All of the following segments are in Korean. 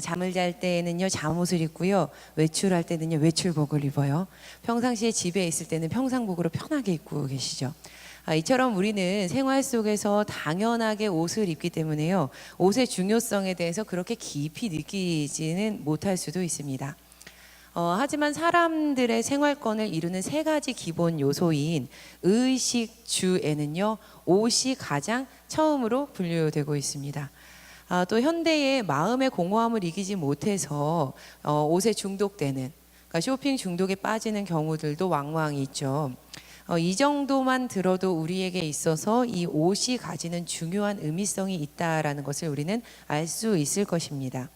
잠을 잘 때는요 잠옷을 입고요, 외출할 때는요 외출복을 입어요. 평상시에 집에 있을 때는 평상복으로 편하게 입고 계시죠. 이처럼 우리는 생활 속에서 당연하게 옷을 입기 때문에요, 옷의 중요성에 대해서 그렇게 깊이 느끼지는 못할 수도 있습니다. 하지만 사람들의 생활권을 이루는 세 가지 기본 요소인 의식주에는요 옷이 가장 처음으로 분류되고 있습니다. 또 현대의 마음의 공허함을 이기지 못해서 옷에 중독되는, 그러니까 쇼핑 중독에 빠지는 경우들도 왕왕 있죠. 이 정도만 들어도 우리에게 있어서 이 옷이 가지는 중요한 의미성이 있다라는 것을 우리는 알 수 있을 것입니다.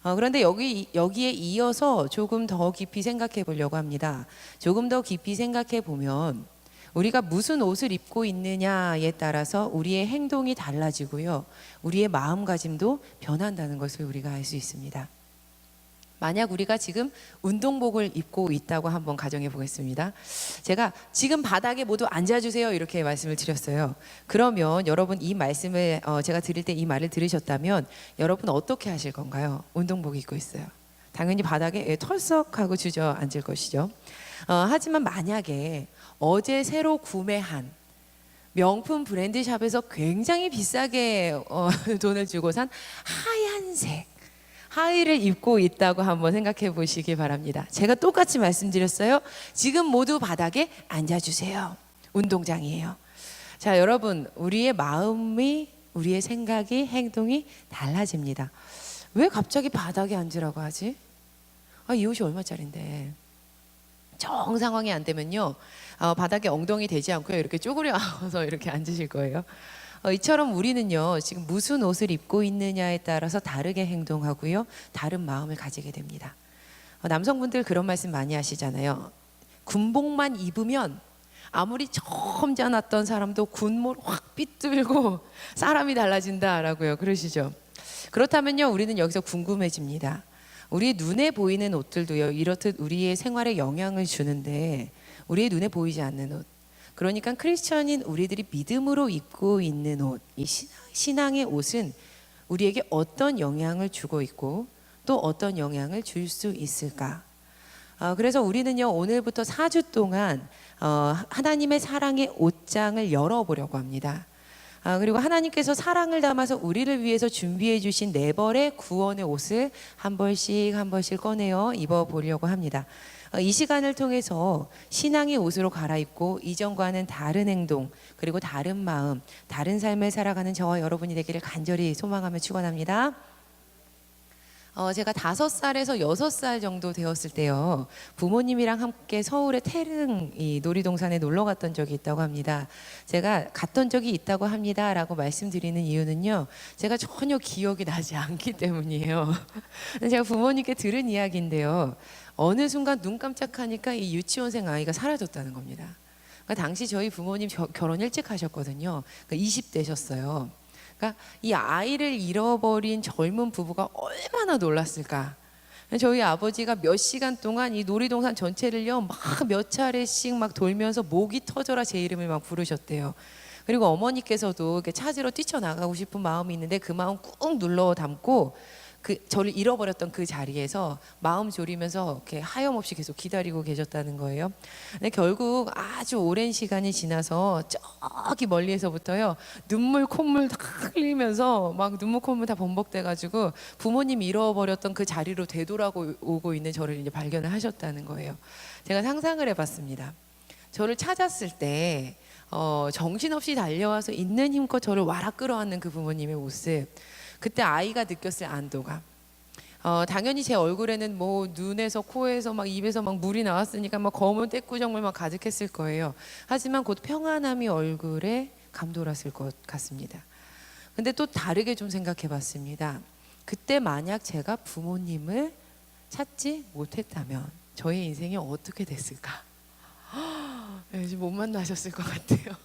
그런데 여기에 이어서 조금 더 깊이 생각해 보려고 합니다. 조금 더 깊이 생각해 보면 우리가 무슨 옷을 입고 있느냐에 따라서 우리의 행동이 달라지고요, 우리의 마음가짐도 변한다는 것을 우리가 알 수 있습니다. 만약 우리가 지금 운동복을 입고 있다고 한번 가정해 보겠습니다. 제가 지금 바닥에 모두 앉아주세요 이렇게 말씀을 드렸어요. 그러면 여러분 이 말씀을 제가 드릴 때 이 말을 들으셨다면 여러분 어떻게 하실 건가요? 운동복 입고 있어요. 당연히 바닥에 털썩하고 주저앉을 것이죠. 하지만 만약에 어제 새로 구매한 명품 브랜드샵에서 굉장히 비싸게 돈을 주고 산 하얀색 하의를 입고 있다고 한번 생각해 보시기 바랍니다. 제가 똑같이 말씀드렸어요. 지금 모두 바닥에 앉아주세요. 운동장이에요. 자, 여러분, 우리의 마음이, 우리의 생각이, 행동이 달라집니다. 왜 갑자기 바닥에 앉으라고 하지? 이 옷이 얼마짜린데? 정 상황이 안 되면요, 바닥에 엉덩이 대지 않고요, 이렇게 쪼그려서 이렇게 앉으실 거예요. 이처럼 우리는요 지금 무슨 옷을 입고 있느냐에 따라서 다르게 행동하고요, 다른 마음을 가지게 됩니다. 남성분들 그런 말씀 많이 하시잖아요. 군복만 입으면 아무리 점잖았던 사람도 군몰 확 삐뚤고 사람이 달라진다라고요 그러시죠. 그렇다면요 우리는 여기서 궁금해집니다. 우리 눈에 보이는 옷들도요 이렇듯 우리의 생활에 영향을 주는데, 우리의 눈에 보이지 않는 옷, 그러니까 크리스천인 우리들이 믿음으로 입고 있는 옷, 이 신앙의 옷은 우리에게 어떤 영향을 주고 있고 또 어떤 영향을 줄 수 있을까? 그래서 우리는요 오늘부터 4주 동안 하나님의 사랑의 옷장을 열어보려고 합니다. 그리고 하나님께서 사랑을 담아서 우리를 위해서 준비해 주신 네 벌의 구원의 옷을 한 벌씩 한 벌씩 꺼내어 입어보려고 합니다. 이 시간을 통해서 신앙의 옷으로 갈아입고 이전과는 다른 행동, 그리고 다른 마음, 다른 삶을 살아가는 저와 여러분이 되기를 간절히 소망하며 축원합니다. 제가 5살에서 6살 정도 되었을 때요, 부모님이랑 함께 서울의 태릉 이 놀이동산에 놀러 갔던 적이 있다고 합니다. 제가 갔던 적이 있다고 합니다 라고 말씀드리는 이유는요, 제가 전혀 기억이 나지 않기 때문이에요. 제가 부모님께 들은 이야기인데요, 어느 순간 눈 깜짝하니까 이 유치원생 아이가 사라졌다는 겁니다. 그러니까 당시 저희 부모님 결혼 일찍 하셨거든요. 그러니까 20대셨어요. 그러니까 이 아이를 잃어버린 젊은 부부가 얼마나 놀랐을까. 저희 아버지가 몇 시간 동안 이 놀이동산 전체를요 막 몇 차례씩 막 돌면서 목이 터져라 제 이름을 막 부르셨대요. 그리고 어머니께서도 이렇게 찾으러 뛰쳐나가고 싶은 마음이 있는데 그 마음 꾹 눌러 담고 저를 잃어버렸던 그 자리에서 마음 졸이면서 이렇게 하염없이 계속 기다리고 계셨다는 거예요. 근데 결국 아주 오랜 시간이 지나서 저기 멀리에서부터요 눈물 콧물 다 흘리면서 막 눈물 콧물 다 범벅돼가지고 부모님 잃어버렸던 그 자리로 되돌아오고 있는 저를 이제 발견을 하셨다는 거예요. 제가 상상을 해봤습니다. 저를 찾았을 때 정신없이 달려와서 있는 힘껏 저를 와락 끌어안는 그 부모님의 모습, 그때 아이가 느꼈을 안도감. 당연히 제 얼굴에는 뭐 눈에서 코에서 막 입에서 막 물이 나왔으니까 막 검은 떼꾸정물 막 가득했을 거예요. 하지만 곧 평안함이 얼굴에 감돌았을 것 같습니다. 근데 또 다르게 좀 생각해 봤습니다. 그때 만약 제가 부모님을 찾지 못했다면 저의 인생이 어떻게 됐을까? 지금 못 만나셨을 것 같아요.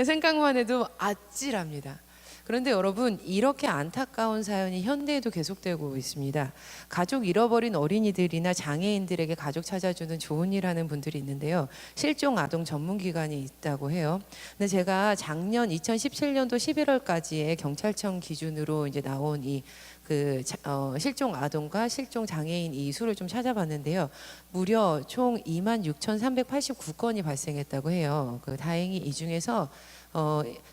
생각만 해도 아찔합니다. 그런데 여러분, 이렇게 안타까운 사연이 현대에도 계속되고 있습니다. 가족 잃어버린 어린이들이나 장애인들에게 가족 찾아주는 좋은 일 하는 분들이 있는데요, 실종 아동 전문기관이 있다고 해요. 근데 제가 작년 2017년도 11월까지의 경찰청 기준으로 이제 나온 이 실종 아동과 실종 장애인 이 수를 좀 찾아봤는데요. 무려 총 26,389건이 발생했다고 해요. 다행히 이 중에서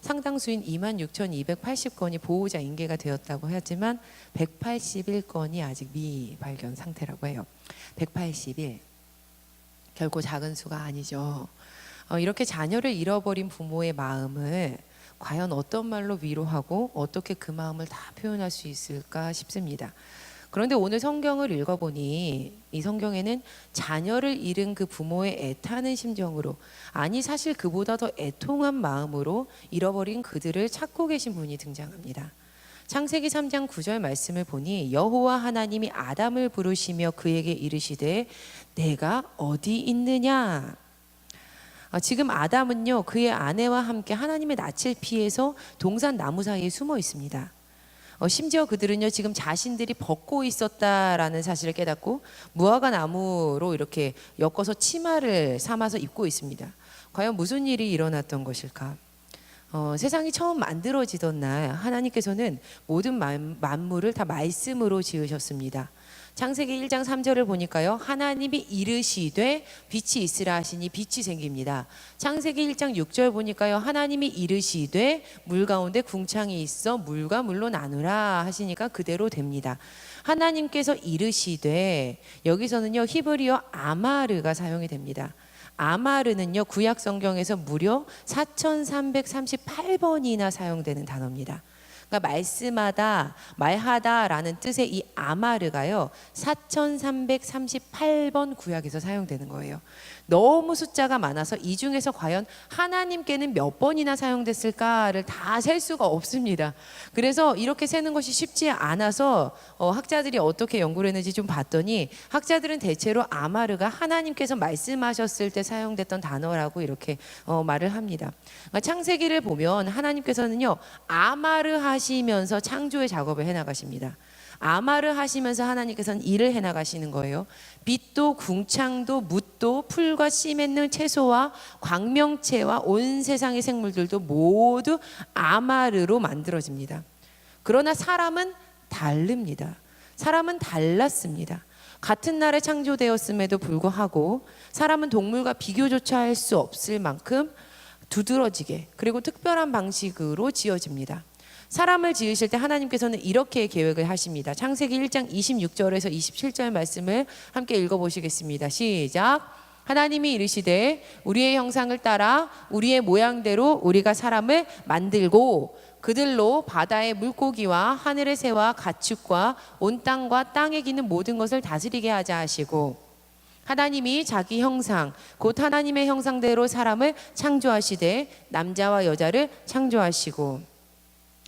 상당수인 26,280건이 보호자 인계가 되었다고 하지만 181건이 아직 미발견 상태라고 해요. 181. 결코 작은 수가 아니죠. 이렇게 자녀를 잃어버린 부모의 마음을 과연 어떤 말로 위로하고 어떻게 그 마음을 다 표현할 수 있을까 싶습니다. 그런데 오늘 성경을 읽어보니 이 성경에는 자녀를 잃은 그 부모의 애타는 심정으로, 아니 사실 그보다 더 애통한 마음으로 잃어버린 그들을 찾고 계신 분이 등장합니다. 창세기 3장 9절 말씀을 보니 여호와 하나님이 아담을 부르시며 그에게 이르시되 내가 어디 있느냐. 지금 아담은요 그의 아내와 함께 하나님의 낯을 피해서 동산 나무 사이에 숨어 있습니다. 심지어 그들은요 지금 자신들이 벗고 있었다라는 사실을 깨닫고 무화과 나무로 이렇게 엮어서 치마를 삼아서 입고 있습니다. 과연 무슨 일이 일어났던 것일까? 세상이 처음 만들어지던 날 하나님께서는 모든 만물을 다 말씀으로 지으셨습니다. 창세기 1장 3절을 보니까요 하나님이 이르시되 빛이 있으라 하시니 빛이 생깁니다. 창세기 1장 6절 보니까요 하나님이 이르시되 물 가운데 궁창이 있어 물과 물로 나누라 하시니까 그대로 됩니다. 하나님께서 이르시되, 여기서는요 히브리어 아마르가 사용이 됩니다. 아마르는요 구약 성경에서 무려 4,338번이나 사용되는 단어입니다. 그러니까 말씀하다, 말하다라는 뜻의 이 아마르가요 4,338번 구약에서 사용되는 거예요. 너무 숫자가 많아서 이 중에서 과연 하나님께는 몇 번이나 사용됐을까를 다 셀 수가 없습니다. 그래서 이렇게 세는 것이 쉽지 않아서 학자들이 어떻게 연구를 했는지 좀 봤더니 학자들은 대체로 아마르가 하나님께서 말씀하셨을 때 사용됐던 단어라고 이렇게 말을 합니다. 그러니까 창세기를 보면 하나님께서는요 아마르 하시면서 창조의 작업을 해나가십니다. 아마르 하시면서 하나님께서는 일을 해나가시는 거예요. 빛도 궁창도 묻도 풀과 씨 맺는 채소와 광명체와 온 세상의 생물들도 모두 아마르로 만들어집니다. 그러나 사람은 다릅니다. 사람은 달랐습니다. 같은 날에 창조되었음에도 불구하고 사람은 동물과 비교조차 할 수 없을 만큼 두드러지게 그리고 특별한 방식으로 지어집니다. 사람을 지으실 때 하나님께서는 이렇게 계획을 하십니다. 창세기 1장 26절에서 27절 말씀을 함께 읽어보시겠습니다. 시작. 하나님이 이르시되 우리의 형상을 따라 우리의 모양대로 우리가 사람을 만들고 그들로 바다의 물고기와 하늘의 새와 가축과 온 땅과 땅에 기는 모든 것을 다스리게 하자 하시고, 하나님이 자기 형상 곧 하나님의 형상대로 사람을 창조하시되 남자와 여자를 창조하시고,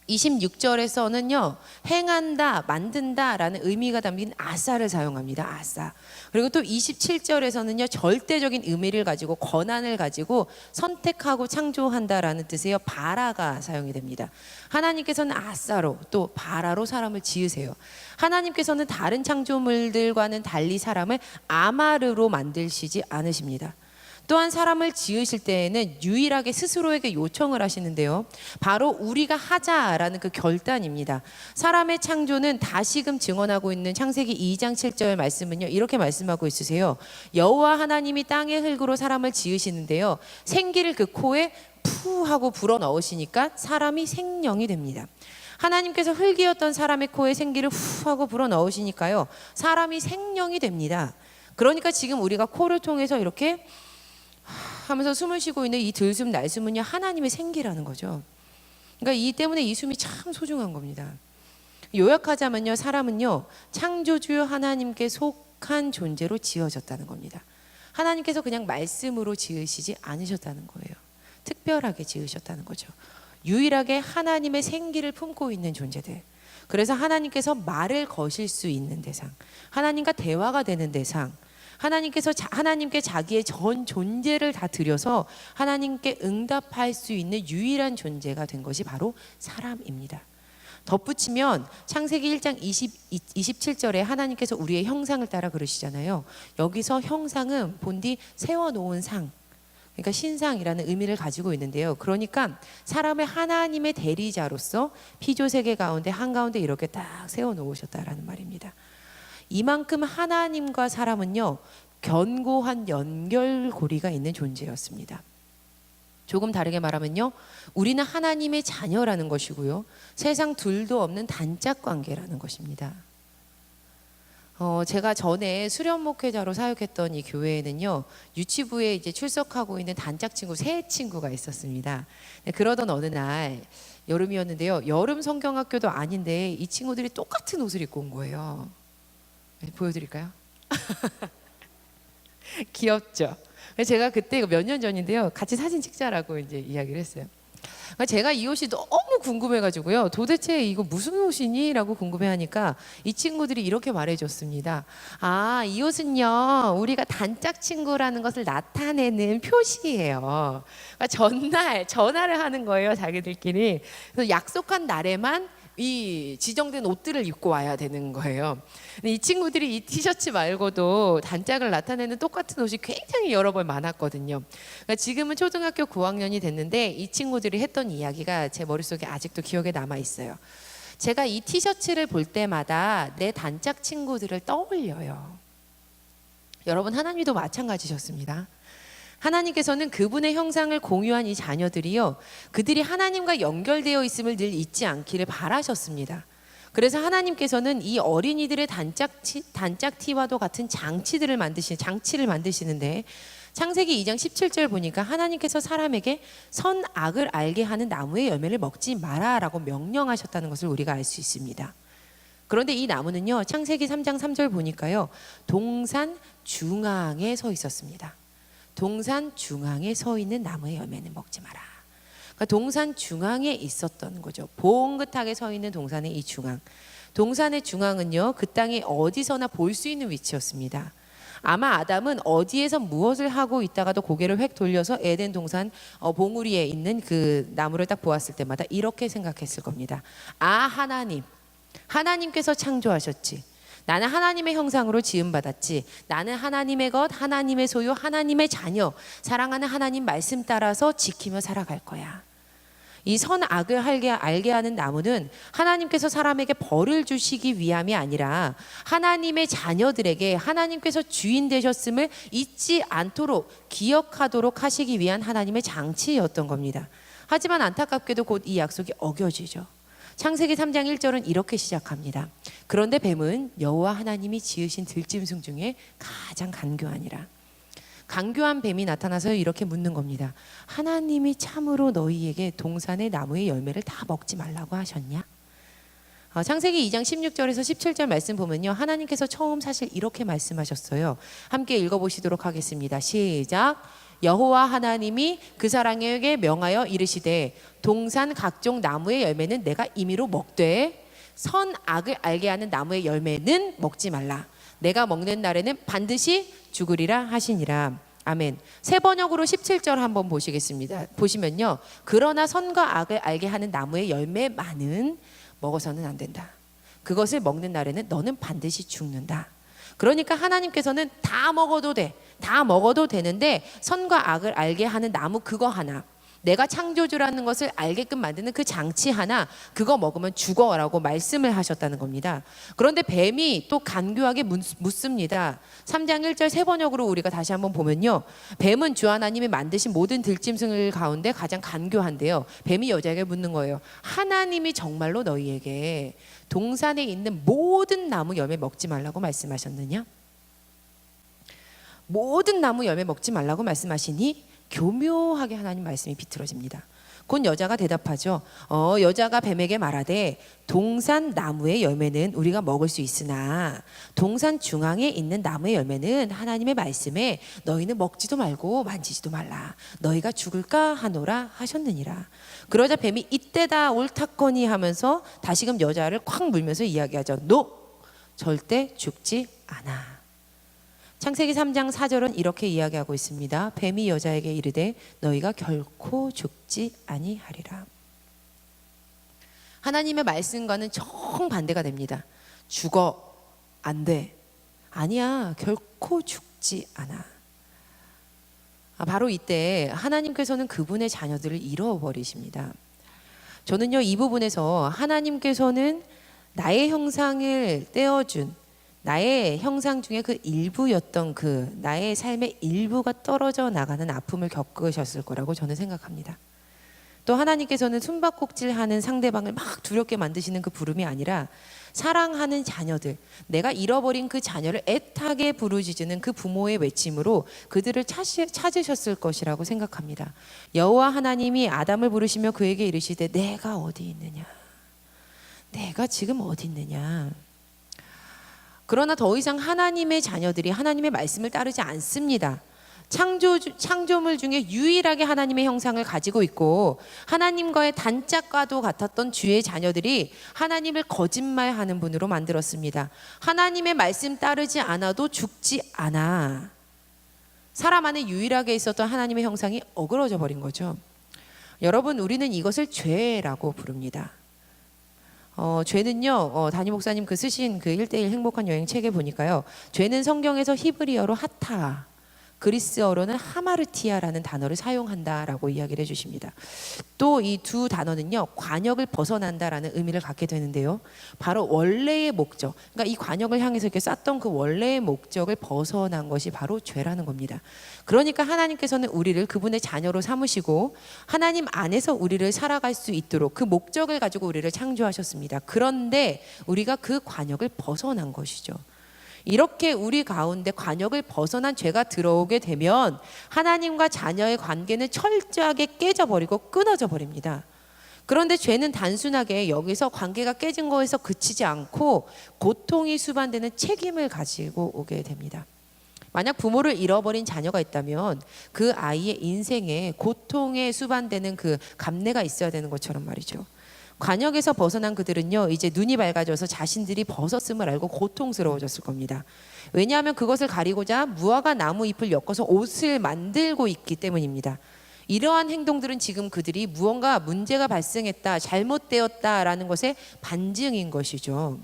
26절에서는요 행한다, 만든다 라는 의미가 담긴 아사를 사용합니다. 아사. 그리고 또 27절에서는요 절대적인 의미를 가지고 권한을 가지고 선택하고 창조한다 라는 뜻이에요. 바라가 사용이 됩니다. 하나님께서는 아사로 또 바라로 사람을 지으세요. 하나님께서는 다른 창조물들과는 달리 사람을 아마르로 만드시지 않으십니다. 또한 사람을 지으실 때에는 유일하게 스스로에게 요청을 하시는데요 바로 우리가 하자라는 그 결단입니다. 사람의 창조는 다시금 증언하고 있는 창세기 2장 7절 말씀은요 이렇게 말씀하고 있으세요. 여호와 하나님이 땅의 흙으로 사람을 지으시는데요 생기를 그 코에 푸 하고 불어 넣으시니까 사람이 생명이 됩니다. 하나님께서 흙이었던 사람의 코에 생기를 후 하고 불어 넣으시니까요 사람이 생명이 됩니다. 그러니까 지금 우리가 코를 통해서 이렇게 하면서 숨을 쉬고 있는 이 들숨 날숨은요 하나님의 생기라는 거죠. 그러니까 이 때문에 이 숨이 참 소중한 겁니다. 요약하자면요 사람은요 창조주 하나님께 속한 존재로 지어졌다는 겁니다. 하나님께서 그냥 말씀으로 지으시지 않으셨다는 거예요. 특별하게 지으셨다는 거죠. 유일하게 하나님의 생기를 품고 있는 존재들. 그래서 하나님께서 말을 거실 수 있는 대상, 하나님과 대화가 되는 대상, 하나님께서 하나님께 자기의 전 존재를 다 드려서 하나님께 응답할 수 있는 유일한 존재가 된 것이 바로 사람입니다. 덧붙이면 창세기 1장 27절에 하나님께서 우리의 형상을 따라 그러시잖아요. 여기서 형상은 본디 세워놓은 상, 그러니까 신상이라는 의미를 가지고 있는데요. 그러니까 사람을 하나님의 대리자로서 피조 세계 가운데 한가운데 이렇게 딱 세워놓으셨다라는 말입니다. 이만큼 하나님과 사람은요, 견고한 연결고리가 있는 존재였습니다. 조금 다르게 말하면요, 우리는 하나님의 자녀라는 것이고요, 세상 둘도 없는 단짝 관계라는 것입니다. 제가 전에 수련 목회자로 사역했던 이 교회에는요, 유치부에 이제 출석하고 있는 단짝 친구 세 친구가 있었습니다. 그러던 어느 날 여름이었는데요, 여름 성경학교도 아닌데 이 친구들이 똑같은 옷을 입고 온 거예요. 보여드릴까요? 귀엽죠? 제가 그때 몇 년 전인데요, 같이 사진 찍자라고 이제 이야기를 했어요. 제가 이 옷이 너무 궁금해가지고요, 도대체 이거 무슨 옷이니? 라고 궁금해하니까 이 친구들이 이렇게 말해줬습니다. 아, 이 옷은요, 우리가 단짝 친구라는 것을 나타내는 표시예요. 그러니까 전화를 하는 거예요, 자기들끼리. 그래서 약속한 날에만 이 지정된 옷들을 입고 와야 되는 거예요. 근데 이 친구들이 이 티셔츠 말고도 단짝을 나타내는 똑같은 옷이 굉장히 여러 벌 많았거든요. 그러니까 지금은 초등학교 9학년이 됐는데 이 친구들이 했던 이야기가 제 머릿속에 아직도 기억에 남아 있어요. 제가 이 티셔츠를 볼 때마다 내 단짝 친구들을 떠올려요. 여러분, 하나님도 마찬가지셨습니다. 하나님께서는 그분의 형상을 공유한 이 자녀들이요, 그들이 하나님과 연결되어 있음을 늘 잊지 않기를 바라셨습니다. 그래서 하나님께서는 이 어린이들의 단짝티와도 같은 장치를 만드시는데, 창세기 2장 17절 보니까 하나님께서 사람에게 선악을 알게 하는 나무의 열매를 먹지 마라라고 명령하셨다는 것을 우리가 알 수 있습니다. 그런데 이 나무는요, 창세기 3장 3절 보니까요, 동산 중앙에 서 있었습니다. 동산 중앙에 서 있는 나무의 열매는 먹지 마라. 그러니까 동산 중앙에 있었던 거죠. 봉긋하게 서 있는 동산의 이 중앙. 동산의 중앙은요, 그 땅에 어디서나 볼 수 있는 위치였습니다. 아마 아담은 어디에서 무엇을 하고 있다가도 고개를 획 돌려서 에덴 동산 봉우리에 있는 그 나무를 딱 보았을 때마다 이렇게 생각했을 겁니다. 아, 하나님께서 창조하셨지. 나는 하나님의 형상으로 지음받았지. 나는 하나님의 것, 하나님의 소유, 하나님의 자녀, 사랑하는 하나님 말씀 따라서 지키며 살아갈 거야. 이 선악을 알게 하는 나무는 하나님께서 사람에게 벌을 주시기 위함이 아니라 하나님의 자녀들에게 하나님께서 주인 되셨음을 잊지 않도록 기억하도록 하시기 위한 하나님의 장치였던 겁니다. 하지만 안타깝게도 곧 이 약속이 어겨지죠. 창세기 3장 1절은 이렇게 시작합니다. 그런데 뱀은 여호와 하나님이 지으신 들짐승 중에 가장 간교하니라. 간교한 뱀이 나타나서 이렇게 묻는 겁니다. 하나님이 참으로 너희에게 동산의 나무의 열매를 다 먹지 말라고 하셨냐? 창세기 2장 16절에서 17절 말씀 보면요, 하나님께서 처음 사실 이렇게 말씀하셨어요. 함께 읽어보시도록 하겠습니다. 시작. 여호와 하나님이 그 사람에게 명하여 이르시되 동산 각종 나무의 열매는 내가 임의로 먹되 선악을 알게 하는 나무의 열매는 먹지 말라. 내가 먹는 날에는 반드시 죽으리라 하시니라. 아멘. 세 번역으로 17절 한번 보시겠습니다. 보시면요, 그러나 선과 악을 알게 하는 나무의 열매만은 먹어서는 안 된다. 그것을 먹는 날에는 너는 반드시 죽는다. 그러니까 하나님께서는 다 먹어도 돼, 다 먹어도 되는데 선과 악을 알게 하는 나무 그거 하나, 내가 창조주라는 것을 알게끔 만드는 그 장치 하나, 그거 먹으면 죽어라고 말씀을 하셨다는 겁니다. 그런데 뱀이 또 간교하게 묻습니다. 3장 1절 세 번역으로 우리가 다시 한번 보면요, 뱀은 주 하나님이 만드신 모든 들짐승을 가운데 가장 간교한데요, 뱀이 여자에게 묻는 거예요. 하나님이 정말로 너희에게 동산에 있는 모든 나무 열매 먹지 말라고 말씀하셨느냐? 모든 나무 열매 먹지 말라고 말씀하시니 교묘하게 하나님 말씀이 비틀어집니다. 곧 여자가 대답하죠. 여자가 뱀에게 말하되 동산 나무의 열매는 우리가 먹을 수 있으나 동산 중앙에 있는 나무의 열매는 하나님의 말씀에 너희는 먹지도 말고 만지지도 말라. 너희가 죽을까 하노라 하셨느니라. 그러자 뱀이 이때다 옳다거니 하면서 다시금 여자를 콱 물면서 이야기하죠. 너 절대 죽지 않아. 창세기 3장 4절은 이렇게 이야기하고 있습니다. 뱀이 여자에게 이르되 너희가 결코 죽지 아니하리라. 하나님의 말씀과는 정반대가 됩니다. 죽어, 안 돼. 아니야, 결코 죽지 않아. 바로 이때 하나님께서는 그분의 자녀들을 잃어버리십니다. 저는요, 이 부분에서 하나님께서는 나의 형상을 떼어준, 나의 형상 중에 그 일부였던 그 나의 삶의 일부가 떨어져 나가는 아픔을 겪으셨을 거라고 저는 생각합니다. 또 하나님께서는 숨바꼭질하는 상대방을 막 두렵게 만드시는 그 부름이 아니라 사랑하는 자녀들, 내가 잃어버린 그 자녀를 애타게 부르짖는 그 부모의 외침으로 그들을 찾으셨을 것이라고 생각합니다. 여호와 하나님이 아담을 부르시며 그에게 이르시되 내가 어디 있느냐, 내가 지금 어디 있느냐. 그러나 더 이상 하나님의 자녀들이 하나님의 말씀을 따르지 않습니다. 창조물 중에 유일하게 하나님의 형상을 가지고 있고 하나님과의 단짝과도 같았던 주의 자녀들이 하나님을 거짓말하는 분으로 만들었습니다. 하나님의 말씀 따르지 않아도 죽지 않아. 사람 안에 유일하게 있었던 하나님의 형상이 어그러져 버린 거죠. 여러분, 우리는 이것을 죄라고 부릅니다. 죄는요, 담임 목사님 그 쓰신 그 1:1 행복한 여행 책에 보니까요, 죄는 성경에서 히브리어로 하타, 그리스어로는 하마르티아라는 단어를 사용한다라고 이야기를 해주십니다. 또 이 두 단어는요, 관역을 벗어난다라는 의미를 갖게 되는데요, 바로 원래의 목적, 그러니까 이 관역을 향해서 이렇게 쌓던 그 원래의 목적을 벗어난 것이 바로 죄라는 겁니다. 그러니까 하나님께서는 우리를 그분의 자녀로 삼으시고 하나님 안에서 우리를 살아갈 수 있도록 그 목적을 가지고 우리를 창조하셨습니다. 그런데 우리가 그 관역을 벗어난 것이죠. 이렇게 우리 가운데 관역을 벗어난 죄가 들어오게 되면 하나님과 자녀의 관계는 철저하게 깨져버리고 끊어져 버립니다. 그런데 죄는 단순하게 여기서 관계가 깨진 거에서 그치지 않고 고통이 수반되는 책임을 가지고 오게 됩니다. 만약 부모를 잃어버린 자녀가 있다면 그 아이의 인생에 고통에 수반되는 그 감내가 있어야 되는 것처럼 말이죠. 관역에서 벗어난 그들은요, 이제 눈이 밝아져서 자신들이 벗었음을 알고 고통스러워졌을 겁니다. 왜냐하면 그것을 가리고자 무화과 나무 잎을 엮어서 옷을 만들고 있기 때문입니다. 이러한 행동들은 지금 그들이 무언가 문제가 발생했다, 잘못되었다라는 것의 반증인 것이죠.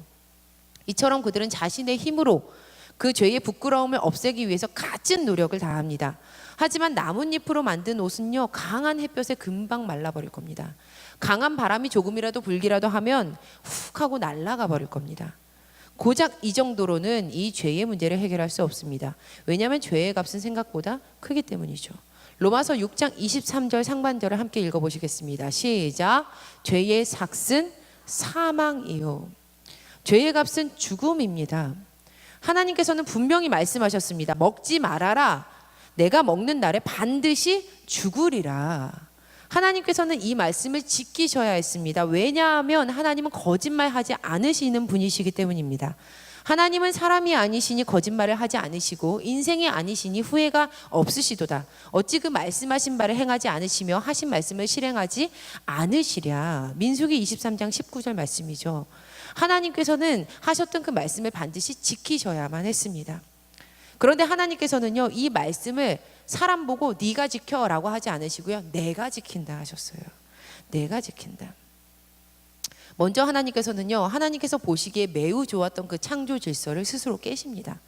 이처럼 그들은 자신의 힘으로 그 죄의 부끄러움을 없애기 위해서 갖은 노력을 다합니다. 하지만 나뭇잎으로 만든 옷은요, 강한 햇볕에 금방 말라버릴 겁니다. 강한 바람이 조금이라도 불기라도 하면 훅 하고 날아가 버릴 겁니다. 고작 이 정도로는 이 죄의 문제를 해결할 수 없습니다. 왜냐하면 죄의 값은 생각보다 크기 때문이죠. 로마서 6장 23절 상반절을 함께 읽어보시겠습니다. 시작. 죄의 삭은 사망이요. 죄의 값은 죽음입니다. 하나님께서는 분명히 말씀하셨습니다. 먹지 말아라. 내가 먹는 날에 반드시 죽으리라. 하나님께서는 이 말씀을 지키셔야 했습니다. 왜냐하면 하나님은 거짓말하지 않으시는 분이시기 때문입니다. 하나님은 사람이 아니시니 거짓말을 하지 않으시고 인생이 아니시니 후회가 없으시도다. 어찌 그 말씀하신 바를 행하지 않으시며 하신 말씀을 실행하지 않으시랴. 민수기 23장 19절 말씀이죠. 하나님께서는 하셨던 그 말씀을 반드시 지키셔야만 했습니다. 그런데 하나님께서는요, 이 말씀을 사람 보고 네가 지켜라고 하지 않으시고요, 내가 지킨다 하셨어요. 내가 지킨다. 먼저 하나님께서는요, 하나님께서 보시기에 매우 좋았던 그 창조 질서를 스스로 깨십니다.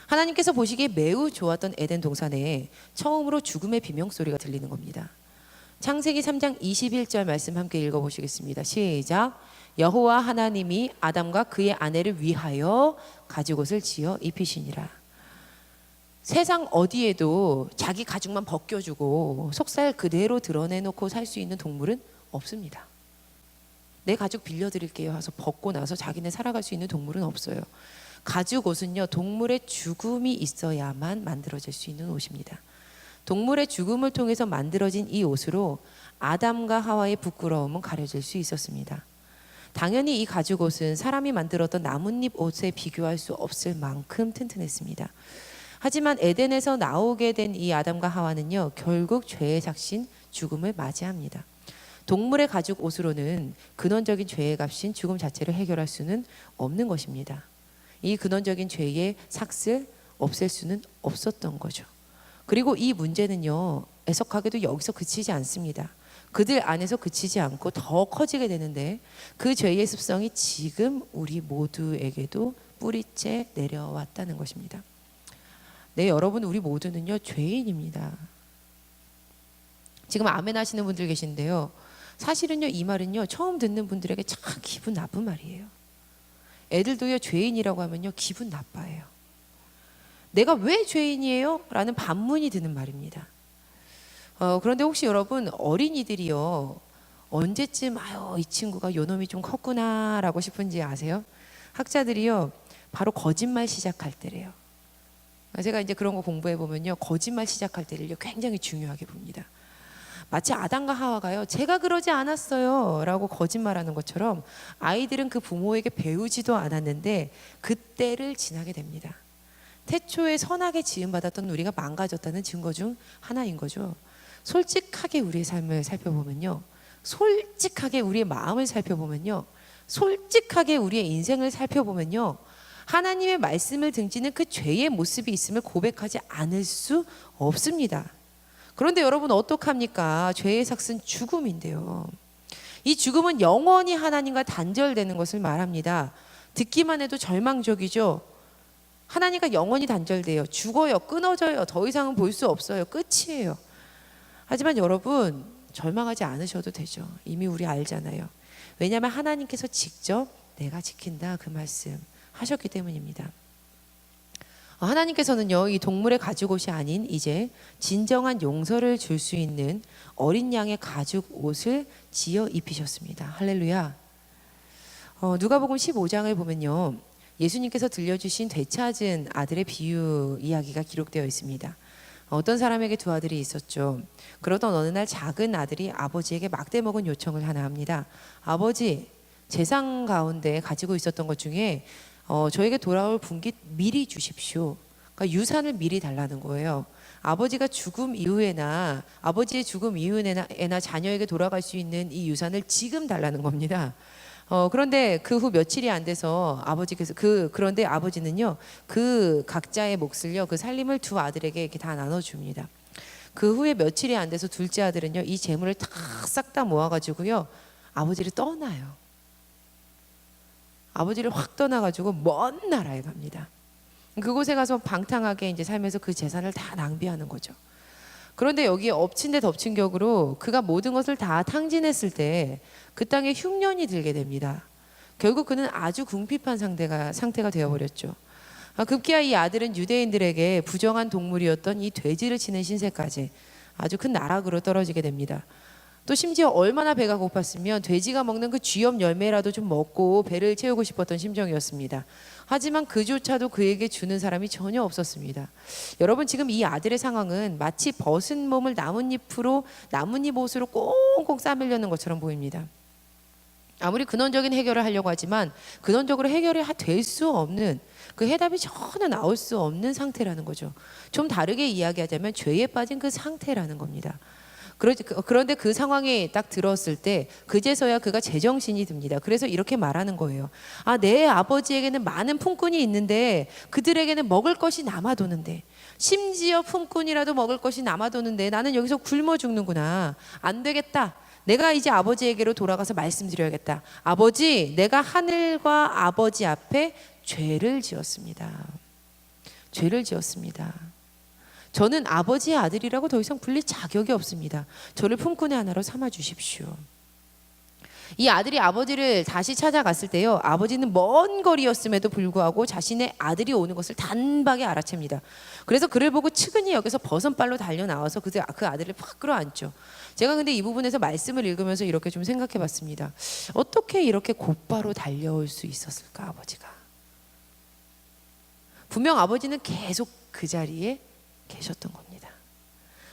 하나님께서 보시기에 매우 좋았던 에덴 동산에 처음으로 죽음의 비명소리가 들리는 겁니다. 창세기 3장 21절 말씀 함께 읽어보시겠습니다. 시작. 여호와 하나님이 아담과 그의 아내를 위하여 가죽옷을 지어 입히시니라. 세상 어디에도 자기 가죽만 벗겨주고 속살 그대로 드러내놓고 살 수 있는 동물은 없습니다. 내 가죽 빌려드릴게요 하서 벗고 나서 자기네 살아갈 수 있는 동물은 없어요. 가죽 옷은요, 동물의 죽음이 있어야만 만들어질 수 있는 옷입니다. 동물의 죽음을 통해서 만들어진 이 옷으로 아담과 하와의 부끄러움은 가려질 수 있었습니다. 당연히 이 가죽 옷은 사람이 만들었던 나뭇잎 옷에 비교할 수 없을 만큼 튼튼했습니다. 하지만 에덴에서 나오게 된 이 아담과 하와는요, 결국 죄의 삭신 죽음을 맞이합니다. 동물의 가죽 옷으로는 근원적인 죄의 값인 죽음 자체를 해결할 수는 없는 것입니다. 이 근원적인 죄의 삭을 없앨 수는 없었던 거죠. 그리고 이 문제는요, 애석하게도 여기서 그치지 않습니다. 그들 안에서 그치지 않고 더 커지게 되는데 그 죄의 습성이 지금 우리 모두에게도 뿌리째 내려왔다는 것입니다. 네, 여러분, 우리 모두는요, 죄인입니다. 지금 아멘 하시는 분들 계신데요. 사실은요, 이 말은요, 처음 듣는 분들에게 참 기분 나쁜 말이에요. 애들도요, 죄인이라고 하면요, 기분 나빠해요. 내가 왜 죄인이에요? 라는 반문이 드는 말입니다. 그런데 혹시 여러분, 어린이들이요, 언제쯤 아유 이 친구가 요놈이 좀 컸구나 라고 싶은지 아세요? 학자들이요, 바로 거짓말 시작할 때래요. 제가 이제 그런 거 공부해 보면요, 거짓말 시작할 때를요 굉장히 중요하게 봅니다. 마치 아담과 하와가요, 제가 그러지 않았어요 라고 거짓말하는 것처럼 아이들은 그 부모에게 배우지도 않았는데 그때를 지나게 됩니다. 태초에 선하게 지음받았던 우리가 망가졌다는 증거 중 하나인 거죠. 솔직하게 우리의 삶을 살펴보면요, 솔직하게 우리의 마음을 살펴보면요, 솔직하게 우리의 인생을 살펴보면요, 하나님의 말씀을 등지는 그 죄의 모습이 있음을 고백하지 않을 수 없습니다. 그런데 여러분 어떡합니까? 죄의 삭은 죽음인데요. 이 죽음은 영원히 하나님과 단절되는 것을 말합니다. 듣기만 해도 절망적이죠. 하나님과 영원히 단절돼요. 죽어요. 끊어져요. 더 이상은 볼 수 없어요. 끝이에요. 하지만 여러분 절망하지 않으셔도 되죠. 이미 우리 알잖아요. 왜냐하면 하나님께서 직접 내가 지킨다 그 말씀 하셨기 때문입니다. 하나님께서는요, 이 동물의 가죽옷이 아닌 이제 진정한 용서를 줄 수 있는 어린 양의 가죽 옷을 지어 입히셨습니다. 할렐루야. 누가복음 15장을 보면요, 예수님께서 들려주신 되찾은 아들의 비유 이야기가 기록되어 있습니다. 어떤 사람에게 두 아들이 있었죠. 그러던 어느 날 작은 아들이 아버지에게 막대 먹은 요청을 하나 합니다. 아버지, 재산 가운데 가지고 있었던 것 중에 저에게 돌아올 분깃 미리 주십시오. 그러니까 유산을 미리 달라는 거예요. 아버지의 죽음 이후에나 자녀에게 돌아갈 수 있는 이 유산을 지금 달라는 겁니다. 그런데 그 후 며칠이 안 돼서 그런데 아버지는요, 그 각자의 몫을요, 그 살림을 두 아들에게 이렇게 다 나눠줍니다. 그 후에 며칠이 안 돼서 둘째 아들은요, 이 재물을 싹 다 모아가지고요, 아버지를 떠나요. 아버지를 확 떠나가지고 먼 나라에 갑니다. 그곳에 가서 방탕하게 이제 살면서 그 재산을 다 낭비하는 거죠. 그런데 여기에 엎친 데 덮친 격으로 그가 모든 것을 다 탕진했을 때 그 땅에 흉년이 들게 됩니다. 결국 그는 아주 궁핍한 상태가 되어버렸죠. 급기야 이 아들은 유대인들에게 부정한 동물이었던 이 돼지를 치는 신세까지 아주 큰 나락으로 떨어지게 됩니다. 또 심지어 얼마나 배가 고팠으면 돼지가 먹는 그 쥐염 열매라도 좀 먹고 배를 채우고 싶었던 심정이었습니다. 하지만 그조차도 그에게 주는 사람이 전혀 없었습니다. 여러분, 지금 이 아들의 상황은 마치 벗은 몸을 나뭇잎 옷으로 꽁꽁 싸매려는 것처럼 보입니다. 아무리 근원적인 해결을 하려고 하지만 근원적으로 해결이 될 수 없는, 그 해답이 전혀 나올 수 없는 상태라는 거죠. 좀 다르게 이야기하자면 죄에 빠진 그 상태라는 겁니다. 그런데 그 상황에 딱 들었을 때 그제서야 그가 제정신이 듭니다. 그래서 이렇게 말하는 거예요. 내 아버지에게는 많은 품꾼이 있는데 그들에게는 먹을 것이 남아도는데, 심지어 품꾼이라도 먹을 것이 남아도는데 나는 여기서 굶어 죽는구나. 안 되겠다. 내가 이제 아버지에게로 돌아가서 말씀드려야겠다. 아버지, 내가 하늘과 아버지 앞에 죄를 지었습니다. 죄를 지었습니다. 저는 아버지의 아들이라고 더 이상 불릴 자격이 없습니다. 저를 품꾼의 하나로 삼아 주십시오. 이 아들이 아버지를 다시 찾아갔을 때요, 아버지는 먼 거리였음에도 불구하고 자신의 아들이 오는 것을 단박에 알아챕니다. 그래서 그를 보고 측은히 여기서 버선발로 달려 나와서 그 아들을 팍 끌어안죠. 제가 근데 이 부분에서 말씀을 읽으면서 이렇게 좀 생각해 봤습니다. 어떻게 이렇게 곧바로 달려올 수 있었을까, 아버지가? 분명 아버지는 계속 그 자리에 계셨던 겁니다.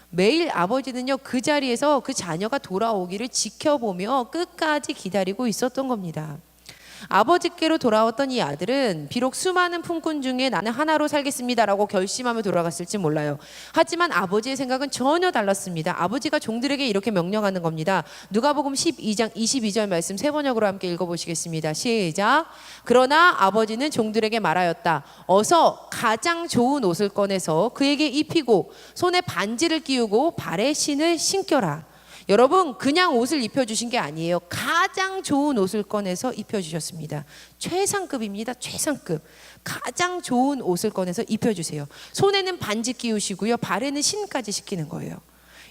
매일 아버지는요, 그 자리에서 그 자녀가 돌아오기를 지켜보며 끝까지 기다리고 있었던 겁니다. 아버지께로 돌아왔던 이 아들은 비록 수많은 품꾼 중에 나는 하나로 살겠습니다라고 결심하며 돌아갔을지 몰라요. 하지만 아버지의 생각은 전혀 달랐습니다. 아버지가 종들에게 이렇게 명령하는 겁니다. 누가복음 12장 22절 말씀 세 번역으로 함께 읽어보시겠습니다. 시작. 그러나 아버지는 종들에게 말하였다. 어서 가장 좋은 옷을 꺼내서 그에게 입히고 손에 반지를 끼우고 발에 신을 신겨라. 여러분, 그냥 옷을 입혀주신 게 아니에요. 가장 좋은 옷을 꺼내서 입혀주셨습니다. 최상급입니다. 최상급. 가장 좋은 옷을 꺼내서 입혀주세요. 손에는 반지 끼우시고요, 발에는 신까지 신기는 거예요.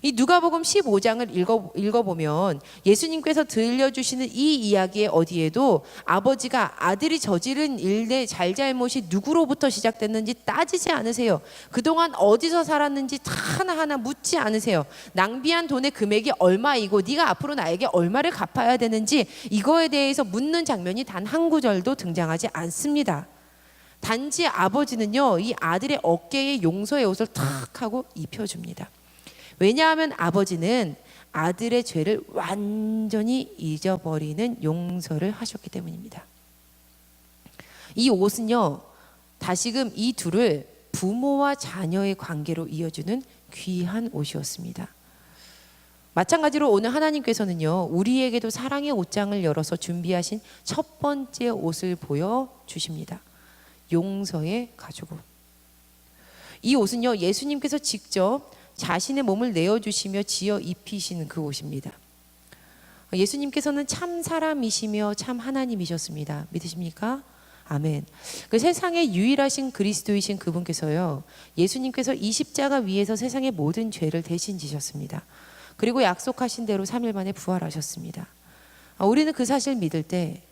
이 누가복음 15장을 읽어보면 예수님께서 들려주시는 이 이야기의 어디에도 아버지가 아들이 저지른 일의 잘잘못이 누구로부터 시작됐는지 따지지 않으세요. 그동안 어디서 살았는지 다 하나하나 묻지 않으세요. 낭비한 돈의 금액이 얼마이고 네가 앞으로 나에게 얼마를 갚아야 되는지 이거에 대해서 묻는 장면이 단 한 구절도 등장하지 않습니다. 단지 아버지는요, 이 아들의 어깨에 용서의 옷을 탁 하고 입혀줍니다. 왜냐하면 아버지는 아들의 죄를 완전히 잊어버리는 용서를 하셨기 때문입니다. 이 옷은요, 다시금 이 둘을 부모와 자녀의 관계로 이어주는 귀한 옷이었습니다. 마찬가지로 오늘 하나님께서는요, 우리에게도 사랑의 옷장을 열어서 준비하신 첫 번째 옷을 보여주십니다. 용서의 가죽옷. 이 옷은요, 예수님께서 직접 자신의 몸을 내어주시며 지어 입히신 그 옷입니다. 예수님께서는 참 사람이시며 참 하나님이셨습니다. 믿으십니까? 아멘. 그 세상의 유일하신 그리스도이신 그분께서요, 예수님께서 이 십자가 위에서 세상의 모든 죄를 대신 지셨습니다. 그리고 약속하신 대로 3일 만에 부활하셨습니다. 우리는 그 사실을 믿을 때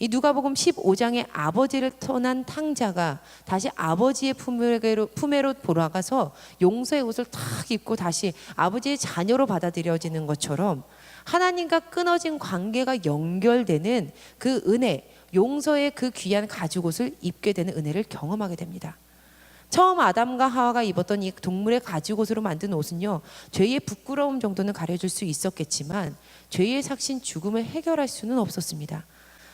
이 누가복음 15장의 아버지를 떠난 탕자가 다시 아버지의 품에로 돌아가서 용서의 옷을 탁 입고 다시 아버지의 자녀로 받아들여지는 것처럼 하나님과 끊어진 관계가 연결되는 그 은혜, 용서의 그 귀한 가죽옷을 입게 되는 은혜를 경험하게 됩니다. 처음 아담과 하와가 입었던 이 동물의 가죽옷으로 만든 옷은요, 죄의 부끄러움 정도는 가려줄 수 있었겠지만 죄의 삭신 죽음을 해결할 수는 없었습니다.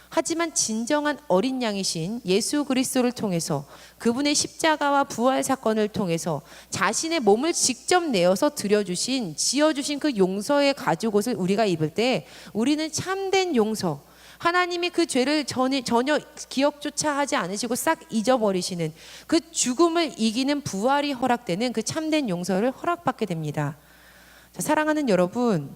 하지만 진정한 어린 양이신 예수 그리스도를 통해서 그분의 십자가와 부활 사건을 통해서 자신의 몸을 직접 내어서 드려주신, 지어주신 그 용서의 가죽옷을 우리가 입을 때 우리는 참된 용서, 하나님이 그 죄를 전혀 기억조차 하지 않으시고 싹 잊어버리시는 그 죽음을 이기는 부활이 허락되는 그 참된 용서를 허락받게 됩니다. 자, 사랑하는 여러분,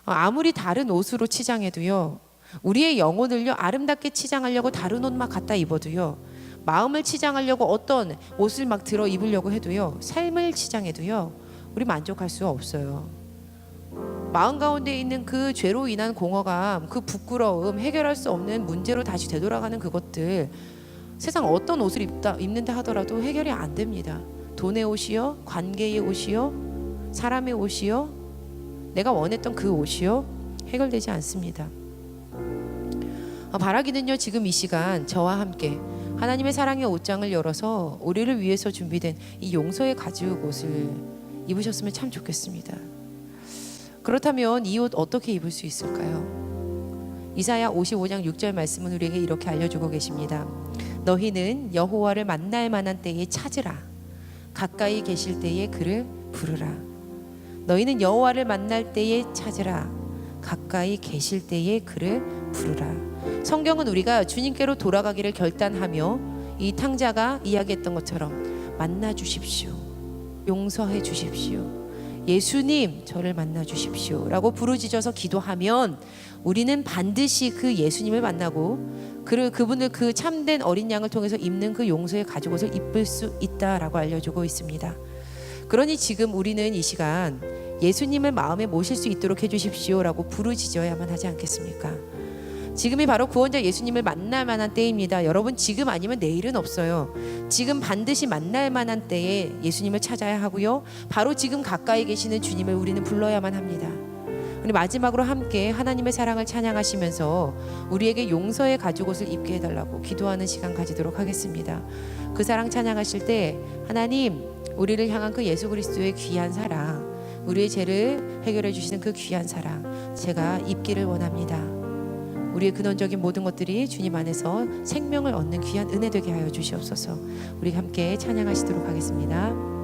아무리 다른 옷으로 치장해도요, 우리의 영혼을요, 아름답게 치장하려고 다른 옷 막 갖다 입어도요, 마음을 치장하려고 어떤 옷을 막 들어 입으려고 해도요, 삶을 치장해도요, 우리 만족할 수 없어요. 마음 가운데 있는 그 죄로 인한 공허감, 그 부끄러움, 해결할 수 없는 문제로 다시 되돌아가는 그것들, 세상 어떤 옷을 입는다 하더라도 해결이 안 됩니다. 돈의 옷이요, 관계의 옷이요, 사람의 옷이요, 내가 원했던 그 옷이요, 해결되지 않습니다. 바라기는요, 지금 이 시간 저와 함께 하나님의 사랑의 옷장을 열어서 우리를 위해서 준비된 이 용서의 가죽옷을 입으셨으면 참 좋겠습니다. 그렇다면 이 옷 어떻게 입을 수 있을까요? 이사야 55장 6절 말씀은 우리에게 이렇게 알려주고 계십니다. 너희는 여호와를 만날 만한 때에 찾으라. 가까이 계실 때에 그를 부르라. 너희는 여호와를 만날 때에 찾으라. 가까이 계실 때에 그를 부르라. 성경은 우리가 주님께로 돌아가기를 결단하며 이 탕자가 이야기했던 것처럼 만나 주십시오, 용서해 주십시오, 예수님 저를 만나 주십시오 라고 부르짖어서 기도하면 우리는 반드시 그 예수님을 만나고 그분을 그 참된 어린 양을 통해서 입는 그 용서의 가죽옷을 입을 수 있다라고 알려주고 있습니다. 그러니 지금 우리는 이 시간 예수님을 마음에 모실 수 있도록 해주십시오 라고 부르짖어야만 하지 않겠습니까? 지금이 바로 구원자 예수님을 만날 만한 때입니다. 여러분, 지금 아니면 내일은 없어요. 지금 반드시 만날 만한 때에 예수님을 찾아야 하고요, 바로 지금 가까이 계시는 주님을 우리는 불러야만 합니다. 우리 마지막으로 함께 하나님의 사랑을 찬양하시면서 우리에게 용서의 가죽옷을 입게 해달라고 기도하는 시간 가지도록 하겠습니다. 그 사랑 찬양하실 때 하나님, 우리를 향한 그 예수 그리스도의 귀한 사랑, 우리의 죄를 해결해 주시는 그 귀한 사랑 제가 입기를 원합니다. 우리의 근원적인 모든 것들이 주님 안에서 생명을 얻는 귀한 은혜 되게 하여 주시옵소서. 우리 함께 찬양하시도록 하겠습니다.